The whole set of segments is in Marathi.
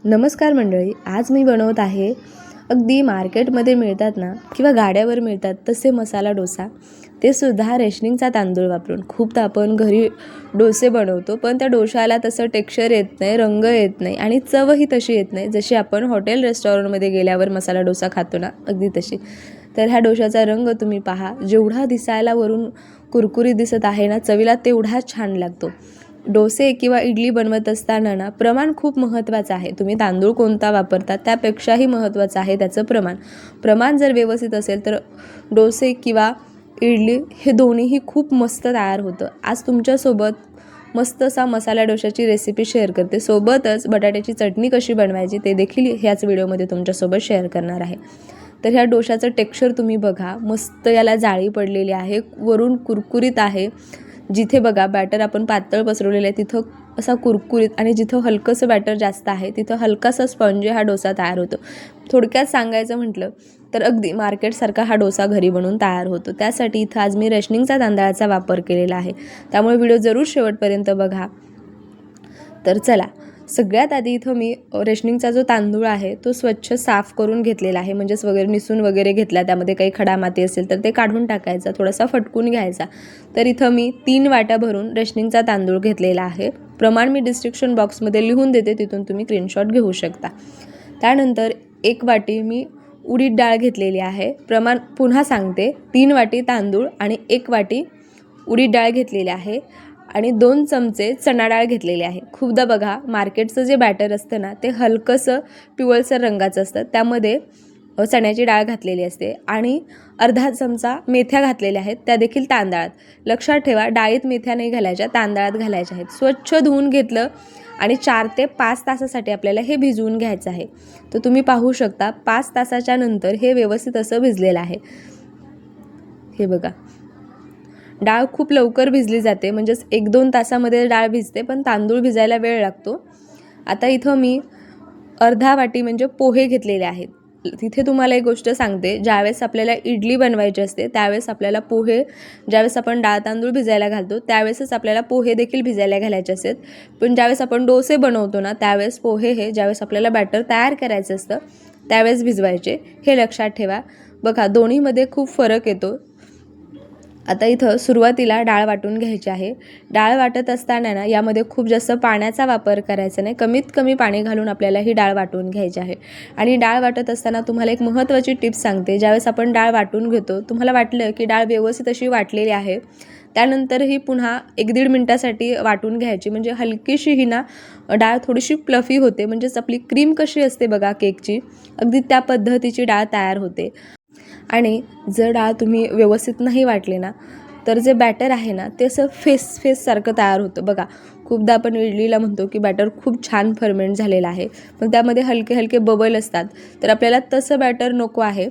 नमस्कार मंडळी, आज मी बनवत आहे अगदी मार्केटमध्ये मिळतात ना किंवा गाड्यावर मिळतात तसे मसाला डोसा, ते सुद्धा रेशनिंगचा तांदूळ वापरून. खूपदा आपण घरी डोसे बनवतो पण त्या डोशाला तसं टेक्स्चर येत नाही, रंग येत नाही आणि चवही तशी येत नाही जशी आपण हॉटेल रेस्टॉरंटमध्ये गेल्यावर मसाला डोसा खातो ना, अगदी तशी. तर ह्या डोशाचा रंग तुम्ही पहा, जेवढा दिसायला वरून कुरकुरीत दिसत आहे ना, चवीला तेवढाच छान लागतो. डोसे किंवा इडली बनवत असताना ना प्रमाण खूप महत्त्वाचं आहे. तुम्ही तांदूळ कोणता वापरता त्यापेक्षाही महत्त्वाचं आहे त्याचं प्रमाण जर व्यवस्थित असेल तर डोसे किंवा इडली हे दोन्हीही खूप मस्त तयार होतं. आज तुमच्यासोबत मस्त असा मसाला डोशाची रेसिपी शेअर करते. सोबतच बटाट्याची चटणी कशी बनवायची ते देखील ह्याच व्हिडिओमध्ये तुमच्यासोबत शेअर करणार आहे. तर ह्या डोशाचं टेक्स्चर तुम्ही बघा, मस्त याला जाळी पडलेली आहे, वरून कुरकुरीत आहे. जिथे बघा बॅटर आपण पातळ पसरवलेलं आहे तिथं असा कुरकुरीत आणि जिथं हलकंसं बॅटर जास्त आहे तिथं हलकासा स्पंज हा डोसा तयार होतो. थोडक्यात सांगायचं म्हटलं तर अगदी मार्केटसारखा हा डोसा घरी बनवून तयार होतो. त्यासाठी इथं आज मी रेशनिंगचा तांदळाचा वापर केलेला आहे, त्यामुळे व्हिडिओ जरूर शेवटपर्यंत बघा. तर चला, सगळ्यात आधी इथं मी रेशनिंगचा जो तांदूळ आहे तो स्वच्छ साफ करून घेतलेला आहे. म्हणजेच वगैरे निसून वगैरे घेतला, त्यामध्ये काही खडा माती असेल तर ते काढून टाकायचा, थोडासा फटकून घ्यायचा. तर इथं मी 3 वाट्या भरून रेशनिंगचा तांदूळ घेतलेला आहे. प्रमाण मी डिस्क्रिप्शन बॉक्समध्ये लिहून देते, तिथून तुम्ही स्क्रीनशॉट घेऊ शकता. त्यानंतर 1 वाटी मी उडीद डाळ घेतलेली आहे. प्रमाण पुन्हा सांगते, 3 वाटी तांदूळ आणि 1 वाटी उडीद डाळ घेतलेली आहे आणि 2 चमचे चणा डाळ घेतलेली आहे. खूपदा बघा मार्केटचं जे बॅटर असतं ना ते हलकंसं पिवळसर रंगाचं असतं, त्यामध्ये चण्याची डाळ घातलेली असते आणि अर्धा चमचा मेथ्या घातलेल्या आहेत, त्या देखील तांदळात. लक्षात ठेवा, डाळीत मेथ्या नाही घालायच्या, तांदळात घालायच्या आहेत. स्वच्छ धुवून घेतलं आणि 4 ते 5 तासासाठी आपल्याला हे भिजवून घ्यायचं आहे. तर तुम्ही पाहू शकता 5 तासाच्या नंतर हे व्यवस्थित असं भिजलेलं आहे. हे बघा, डाळ खूप लवकर भिजली जाते, म्हणजेच 1-2 तासामध्ये डाळ भिजते, पण तांदूळ भिजायला वेळ लागतो. आता इथं मी अर्धा वाटी म्हणजे पोहे घेतलेले आहेत. तिथे तुम्हाला एक गोष्ट सांगते, ज्यावेळेस आपल्याला इडली बनवायची असते त्यावेळेस आपल्याला पोहे, ज्यावेळेस आपण डाळ तांदूळ भिजायला घालतो त्यावेळेसच आपल्याला पोहे देखील भिजायला घालायचे असतात. पण ज्यावेळेस आपण डोसे बनवतो ना त्यावेळेस पोहे हे ज्यावेळेस आपल्याला बॅटर तयार करायचं असतं त्यावेळेस भिजवायचे, हे लक्षात ठेवा. बघा, दोन्हीमध्ये खूप फरक येतो. आता इथं सुरुवातीला डाळ वाटून घ्यायची आहे. डाळ वाटत असताना ना यामध्ये खूप जास्त पाण्याचा वापर करायचा नाही, कमीत कमी पाणी घालून आपल्याला ही डाळ वाटून घ्यायची आहे. आणि डाळ वाटत असताना तुम्हाला एक महत्त्वाची टिप्स सांगते. ज्यावेळेस आपण डाळ वाटून घेतो, तुम्हाला वाटलं की डाळ व्यवस्थित अशी वाटलेली आहे, त्यानंतरही पुन्हा 1-1.5 मिनटासाठी वाटून घ्यायची, म्हणजे हलकीशी ही ना डाळ थोडीशी फ्लफी होते. म्हणजेच आपली क्रीम कशी असते बघा केकची, अगदी त्या पद्धतीची डाळ तयार होते. आणि जर डाळ तुम्ही व्यवस्थित नाही वाटले ना तर जे बॅटर आहे ना ते असं फेससारखं तयार होतं. बघा, खूपदा आपण इडलीला म्हणतो की बॅटर खूप छान फर्मेंट झालेलं आहे, पण त्यामध्ये हलके हलके बबल असतात. तर आपल्याला तसं बॅटर नको आहे.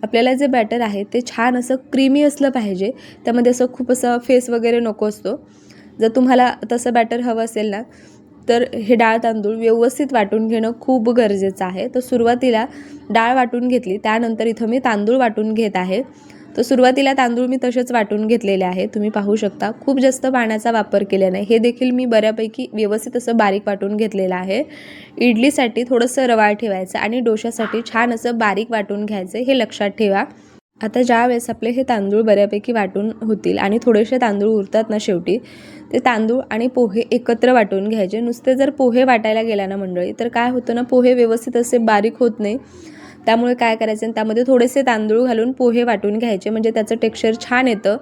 आपल्याला जे बॅटर आहे ते छान असं क्रीमी असलं पाहिजे, त्यामध्ये असं खूप असं फेस वगैरे नको असतो. जर तुम्हाला तसं बॅटर हवं असेल ना तर हे डाळ तांदूळ व्यवस्थित वाटून घेणं खूप गरजेचं आहे. तर सुरुवातीला डाळ वाटून घेतली, त्यानंतर इथं मी तांदूळ वाटून घेत आहे. तर सुरुवातीला तांदूळ मी तसेच वाटून घेतलेले आहे, तुम्ही पाहू शकता. खूप जास्त पाण्याचा वापर केला नाही, हे देखील मी बऱ्यापैकी व्यवस्थित असं बारीक वाटून घेतलेलं आहे. इडलीसाठी थोडंसं रवाळ ठेवायचं आणि डोशासाठी छान असं बारीक वाटून घ्यायचं, हे लक्षात ठेवा. आता ज्यावेळेस आपले हे तांदूळ बऱ्यापैकी वाटून होतील आणि थोडेसे तांदूळ उरतात ना शेवटी, ते तांदूळ आणि पोहे एकत्र वाटून घ्यायचे. नुसते जर पोहे वाटायला गेला ना मंडळी तर काय होतं ना, पोहे व्यवस्थित असे बारीक होत नाही. त्यामुळे काय करायचं, त्यामध्ये थोडेसे तांदूळ घालून पोहे वाटून घ्यायचे, म्हणजे त्याचं टेक्स्चर छान येतं.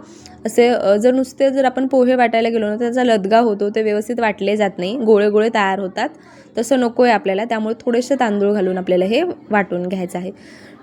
असे जर आपण पोहे वाटायला गेलो ना त्याचा लदगा होतो, ते व्यवस्थित वाटले जात नाही, गोळे गोळे तयार होतात. तसं नको आहे आपल्याला, त्यामुळे थोडेसे तांदूळ घालून आपल्याला हे वाटून घ्यायचं आहे.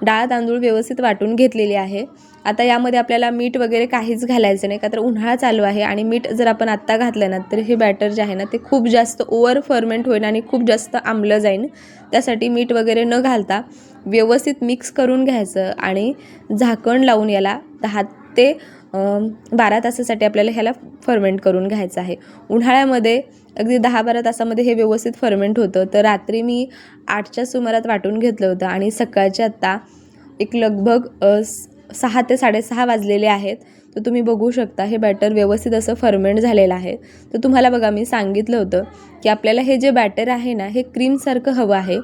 डाळ तांदूळ व्यवस्थित वाटून घेतलेली आहे. आता यामध्ये आपल्याला मीठ वगैरे काहीच घालायचं नाही, का तर उन्हाळा चालू आहे आणि मीठ जर आपण आत्ता घातलं ना तर हे बॅटर जे आहे ना ते खूप जास्त ओव्हर फर्मेंट होईल आणि खूप जास्त आंबलं जाईल. त्यासाठी मीठ वगैरे न घालता व्यवस्थित मिक्स करून घ्यायचं आणि झाकण लावून याला 10 ते 12 तासासाठी आपल्याला ह्याला फर्मेंट करून घ्यायचं आहे. उन्हाळ्यामध्ये अगदी 10-12 तासामध्ये हे व्यवस्थित फर्मेंट होतं. तर रात्री मी 8च्या सुमारात वाटून घेतलं होतं आणि सकाळचे आत्ता एक लगभग 6 ते 6:30 वाजलेले आहेत. तर तुम्ही बघू शकता हे बॅटर व्यवस्थित असं फर्मेंट झालेलं आहे. तर तुम्हाला बघा मी सांगितलं होतं की आपल्याला हे जे बॅटर आहे ना हे क्रीमसारखं हवं आहे,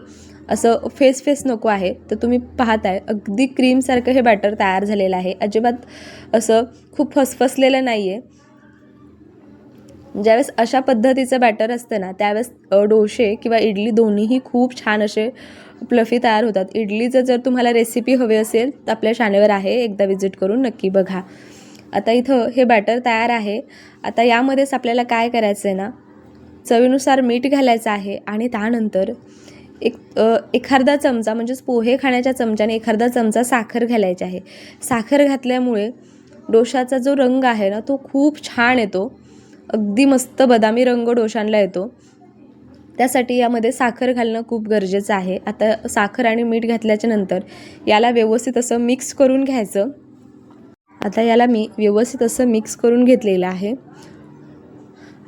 असं फेस नको आहे. तर तुम्ही पाहताय अगदी क्रीमसारखं हे बॅटर तयार झालेलं आहे. अजिबात असं खूप फसफसलेलं नाही आहे. ज्यावेळेस अशा पद्धतीचं बॅटर असतं ना त्यावेळेस डोसे किंवा इडली दोन्हीही खूप छान असे फ्लफी तयार होतात. इडलीचं जर तुम्हाला रेसिपी हवी असेल तर आपल्या चॅनलवर आहे, एकदा विजिट करून नक्की बघा. आता इथं हे बॅटर तयार आहे. आता यामध्येच आपल्याला काय करायचं आहे ना, चवीनुसार मीठ घालायचं आहे आणि त्यानंतर एखादा चमचा म्हणजेच पोहे खाण्याच्या चमच्याने एखादा चमचा साखर घालायची आहे. साखर घातल्यामुळे डोशाचा जो रंग आहे ना तो खूप छान येतो. अगदी मस्त बदामी रंग डोशांना येतो. त्यासाठी यामध्ये साखर घालणं खूप गरजेचं आहे. आता साखर आणि मीठ घातल्याच्या नंतर याला व्यवस्थित असं मिक्स करून घ्यायचं. आता याला मी व्यवस्थित असं मिक्स करून घेतलेलं आहे.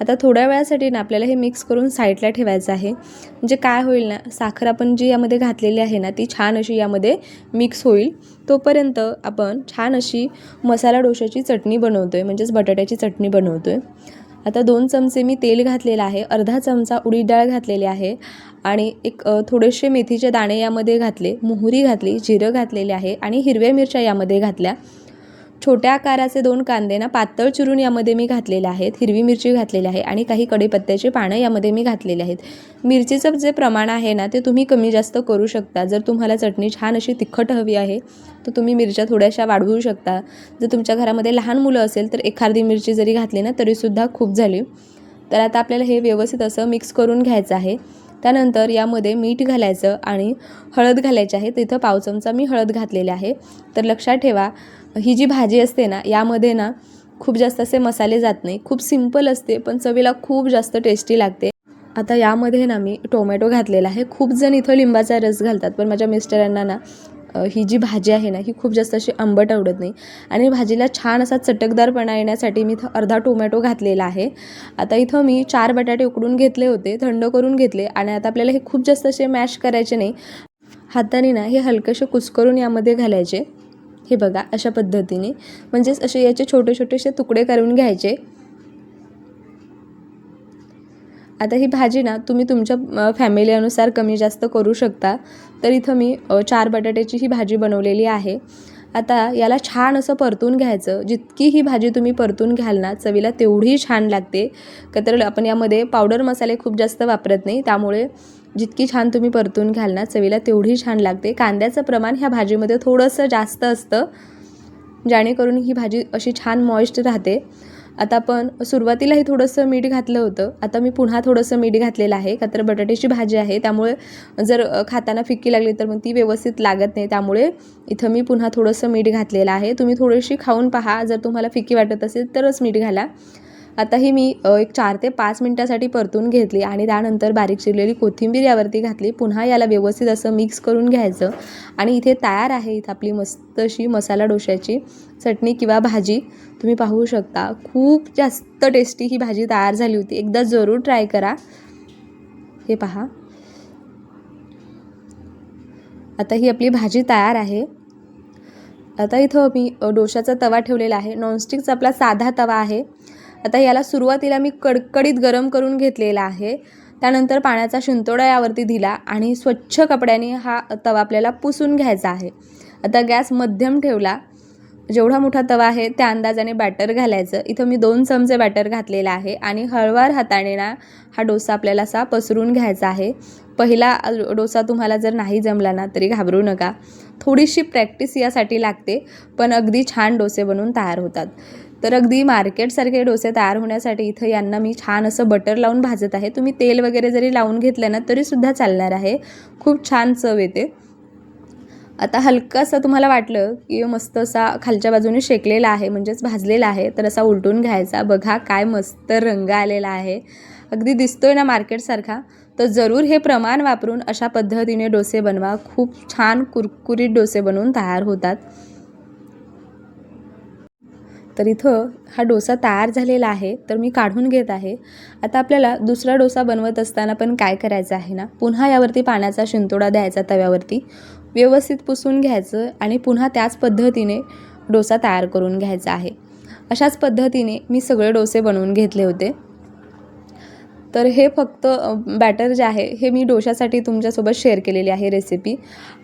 आता थोड्या वेळासाठी ना आपल्याला हे मिक्स करून साईडला ठेवायचं आहे. म्हणजे काय होईल ना, साखर आपण जी यामध्ये घातलेली आहे ना ती छान अशी यामध्ये मिक्स होईल. तोपर्यंत आपण छान अशी मसाला डोशाची चटणी बनवतो आहे, म्हणजेच बटाट्याची चटणी बनवतो आहे. आता 2 चमचे मी तेल घातलेलं आहे, अर्धा चमचा उडीद डाळ घातलेली आहे आणि थोडेसे मेथीचे दाणे यामध्ये घातले, मोहरी घातली, जिरं घातलेले आहे आणि हिरव्या मिरच्या यामध्ये घातल्या. छोट्या आकाराचे 2 कांदे ना पातळ चिरून यामध्ये मी घातलेले आहेत, हिरवी मिरची घातलेली आहे आणि काही कढीपत्त्याची पानं यामध्ये मी घातलेली आहेत. मिरचीचं जे प्रमाण आहे ना ते तुम्ही कमी जास्त करू शकता. जर तुम्हाला चटणी छान अशी तिखट हवी आहे तर तुम्ही मिरच्या थोड्याशा वाढवू शकता. जर तुमच्या घरामध्ये लहान मुलं असेल तर एखादी मिरची जरी घातली ना तरीसुद्धा खूप झाली. तर आता आपल्याला हे व्यवस्थित असं मिक्स करून घ्यायचं आहे. त्यानंतर यामध्ये मीठ घालायचं आणि हळद घालायची आहे. तिथं पाव चमचा मी हळद घातलेली आहे. तर लक्षात ठेवा ही जी भाजी असते ना यामध्ये ना खूप जास्त असे मसाले जात नाही. खूप सिंपल असते पण चवीला खूप जास्त टेस्टी लागते. आता यामध्ये ना मी टोमॅटो घातलेला आहे. खूप जण इथं लिंबाचा रस घालतात पण माझ्या मिस्टरांना ना ही जी भाजी आहे ना ही खूप जास्त अशी आंबट आवडत नाही आणि भाजीला छान असा चटकदारपणा येण्यासाठी मी इथं अर्धा टोमॅटो घातलेला आहे. आता इथं मी 4 बटाटे उकडून घेतले होते, थंड करून घेतले आणि आता आपल्याला हे खूप जास्त असे मॅश करायचे नाही. हाताने ना हे हलकेसे कुस्करून यामध्ये घालायचे. हे बघा अशा पद्धतीने, म्हणजेच असे याचे छोटे छोटेसे तुकडे करून घ्यायचे. आता ही भाजी ना तुम्ही तुमच्या फॅमिली अनुसार कमी जास्त करू शकता. तर इथं मी 4 बटाट्याची ही भाजी बनवलेली आहे. आता याला छान असं परतून घ्यायचं. जितकी ही भाजी तुम्ही परतून घ्याल ना चवीला तेवढी छान लागते. तर आपण यामध्ये पावडर मसाले खूप जास्त वापरत नाही, त्यामुळे जितकी छान तुम्ही परतून घ्याल ना चवीला तेवढी छान लागते. कांद्याचं प्रमाण ह्या भाजीमध्ये थोडंसं जास्त असतं, जेणेकरून ही भाजी अशी छान मॉइस्ट राहते. आता आपण सुरुवातीलाही थोडंसं मीठ घातलं होतं, आता मी पुन्हा थोडंसं मीठ घातलेलं आहे. का तर बटाट्याची भाजी आहे त्यामुळे जर खाताना फिक्की लागली तर मग ती व्यवस्थित लागत नाही, त्यामुळे इथं मी पुन्हा थोडंसं मीठ घातलेलं आहे. तुम्ही थोडीशी खाऊन पहा, जर तुम्हाला फिक्की वाटत असेल तरच मीठ घाला. आता ही मी एक 4 ते 5 मिनटासाठी परतून घेतली आणि त्यानंतर बारीक चिरलेली कोथिंबीर यावरती घातली. पुन्हा याला व्यवस्थित असं मिक्स करून घ्यायचं आणि इथे तयार आहे इथं आपली मस्त अशी मसाला डोशाची चटणी किंवा भाजी. तुम्ही पाहू शकता खूप जास्त टेस्टी ही भाजी तयार झाली होती. एकदा जरूर ट्राय करा. हे पहा, आता ही आपली भाजी तयार आहे. आता इथं मी डोशाचा तवा ठेवलेला आहे. नॉनस्टिकचा आपला साधा तवा आहे. आता याला सुरुवातीला मी कडकडीत गरम करून घेतलेला आहे. त्यानंतर पाण्याचा शिंतोडा यावरती दिला आणि स्वच्छ कपड्याने हा तवा आपल्याला पुसून घ्यायचा आहे. आता गॅस मध्यम ठेवला. जेवढा मोठा तवा आहे त्या अंदाजाने बॅटर घालायचं. इथं मी 2 चमचे बॅटर घातलेला आहे आणि हळवार हाताने ना हा डोसा आपल्याला असा पसरून घ्यायचा आहे. पहिला डोसा तुम्हाला जर नाही जमला ना तरी घाबरू नका. थोडीशी प्रॅक्टिस यासाठी लागते, पण अगदी छान डोसे बनून तयार होतात. तर अगदी मार्केटसारखे डोसे तयार होण्यासाठी इथं यांना मी छान असं बटर लावून भाजत आहे. तुम्ही तेल वगैरे जरी लावून घेतलं ना तरीसुद्धा चालणार आहे. खूप छान चव येते. आता हलकं असं तुम्हाला वाटलं की मस्त असा खालच्या बाजूने शेकलेला आहे, म्हणजेच भाजलेला आहे, तर असा उलटून घ्यायचा. बघा काय मस्त रंग आलेला आहे, अगदी दिसतोय ना मार्केटसारखा. तर जरूर हे प्रमाण वापरून अशा पद्धतीने डोसे बनवा. खूप छान कुरकुरीत डोसे बनवून तयार होतात. तर इथं हा डोसा तयार झालेला आहे, तर मी काढून घेत आहे. आता आपल्याला दुसरा डोसा बनवत असताना पण काय करायचं आहे ना, पुन्हा यावरती पाण्याचा शिंतोडा द्यायचा तव्यावरती, व्यवस्थित पुसून घ्यायचं आणि पुन्हा त्याच पद्धतीने डोसा तयार करून घ्यायचा आहे. अशाच पद्धतीने मी सगळे डोसे बनवून घेतले होते. तर हे फक्त बॅटर जे आहे हे मी डोशासाठी तुमच्यासोबत शेअर केलेली आहे रेसिपी.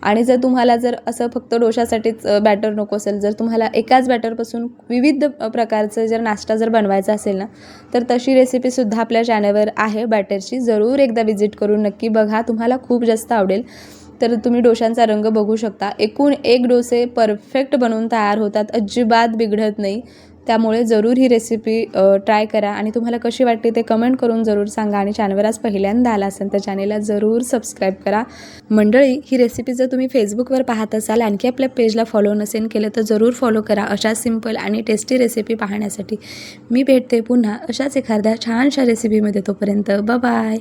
आणि जर तुम्हाला जर असं फक्त डोशासाठीच बॅटर नको असेल, जर तुम्हाला एकाच बॅटरपासून विविध प्रकारचं जर नाश्ता जर बनवायचा असेल ना, तर तशी रेसिपीसुद्धा आपल्या चॅनलवर आहे बॅटरची. जरूर एकदा विजिट करून नक्की बघा, तुम्हाला खूप जास्त आवडेल. तर तुम्ही डोशांचा रंग बघू शकता. एकूण एक डोसे परफेक्ट बनवून तयार होतात, अजिबात बिघडत नाही. त्यामुळे जरूर ही रेसिपी ट्राय करा आणि तुम्हाला कशी वाटते ते कमेंट करून जरूर सांगा. आणि चॅनलवर आज पहिल्यांदा आला असेल तर चॅनलला जरूर सबस्क्राईब करा. मंडळी, ही रेसिपी जर तुम्ही फेसबुकवर पाहत असाल, आणखी आपल्या पेजला फॉलो नसेल केलं तर जरूर फॉलो करा. अशा सिंपल आणि टेस्टी रेसिपी पाहण्यासाठी मी भेटते पुन्हा अशाच एखाद्या छानशा रेसिपीमध्ये. तोपर्यंत बाय.